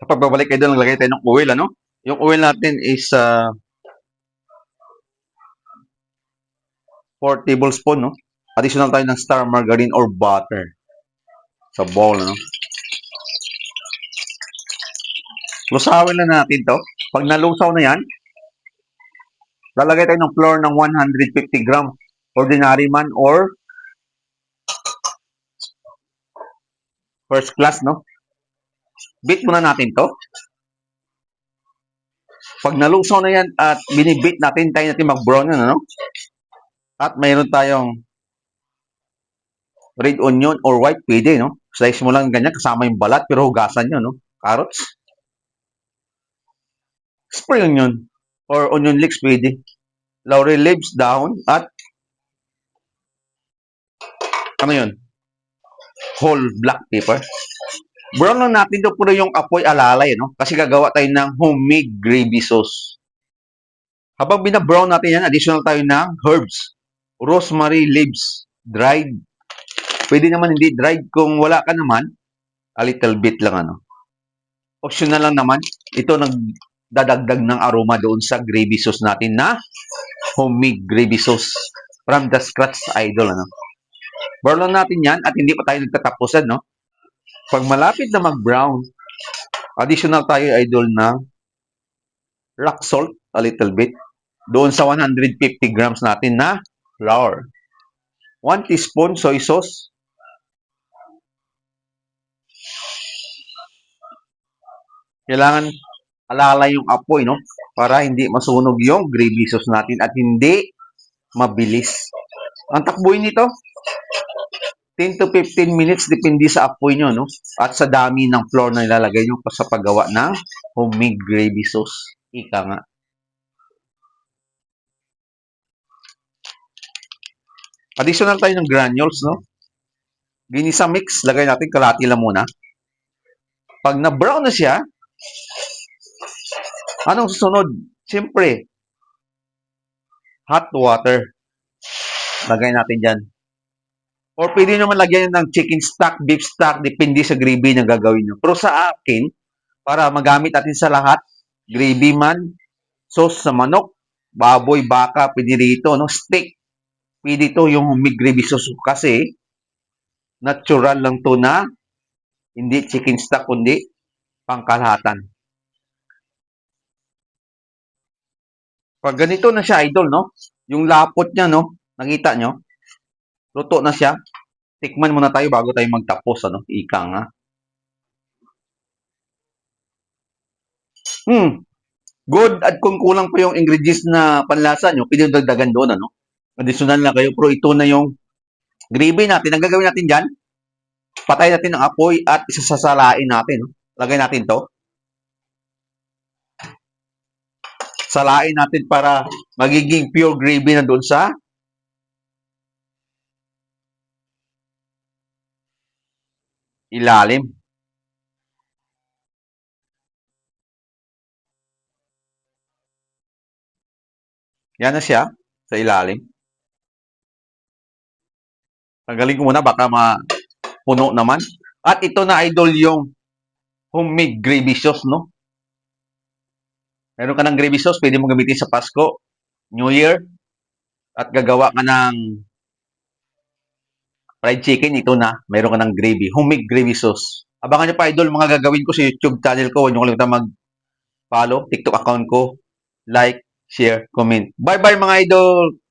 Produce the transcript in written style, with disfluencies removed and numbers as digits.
Sa pagbabalik idol, naglagay tayo ng oil, ano? Yung oil natin is 4 tablespoon, no? Additional tayo ng star margarine or butter sa bowl, no? Lusawin na natin to. Pag nalusaw na yan, lalagay tayo ng flour ng 150 grams. Ordinary man or first class, no? Beat muna natin to. Pag nalusaw na yan at binibit natin, tayo natin mag-brown yan, ano? At mayroon tayong red onion or white, pwede, no? Slice mo lang ganyan, kasama yung balat, pero hugasan nyo, no? Carrots. Spring onion or onion leeks, pwede. Laurel leaves, dahon, at ano yun? Whole black pepper. Brown lang natin ito, puro yung apoy alalay, no? Kasi gagawa tayo ng homemade gravy sauce. Habang binabrown natin yan, additional tayo ng herbs. Rosemary leaves, dried. Pwede naman hindi dried. Kung wala ka naman, a little bit lang, ano. Optional lang naman. Ito nagdadagdag ng aroma doon sa gravy sauce natin na homemade gravy sauce. From the scratch, idol, ano. Brown lang natin yan at hindi pa tayo nagtatapusan, no. Pag malapit na mag-brown, additional tayo, idol, ng rock salt, a little bit, doon sa 150 grams natin na flour. 1 teaspoon soy sauce. Kailangan alalay yung apoy, no? Para hindi masunog yung gravy sauce natin at hindi mabilis. Ang takbuhin nito, 10 to 15 minutes, depende sa apoy nyo, no? At sa dami ng flour na ilalagay nyo sa paggawa ng homemade gravy sauce. Ika nga. Additional tayo ng granules, no? Ginisa mix, lagay natin kalahati lang muna. Pag na-brown na siya, anong susunod? Siyempre, hot water. Lagay natin dyan. Or pwede naman lagyan ng chicken stock, beef stock, depende sa gravy na gagawin nyo. Pero sa akin, para magamit natin sa lahat, gravy man, sauce sa manok, baboy, baka, pwede rito, no? Steak. Pwede ito yung homemade gravy sauce kasi natural lang to na hindi chicken stock kundi pangkalahatan. Pag ganito na siya, idol, no? Yung lapot niya, no? Nakita nyo? Luto na siya. Tikman muna tayo bago tayo magtapos, ano? Ika nga. Good. At kung kulang pa yung ingredients na panlasa nyo, pwede dagdagan doon, ano? Additional na kayo. Pero ito na yung gravy natin. Ang gagawin natin dyan, patay natin ang apoy at isasasalain natin, no? Lagay natin to. Salain natin para magiging pure gravy na doon sa ilalim. Yan na siya sa ilalim. Tanggalin ko muna baka mapuno naman. At ito na, idol, yung homemade gravy sauce, no? Meron ka ng gravy sauce, pwede mo gamitin sa Pasko, New Year, at gagawa ka ng fried chicken, ito na, meron ka ng gravy, homemade gravy sauce. Abangan nyo pa, idol, mga gagawin ko sa YouTube channel ko. Huwag nyo kalimutan mag-follow, TikTok account ko, like, share, comment. Bye-bye, mga idol!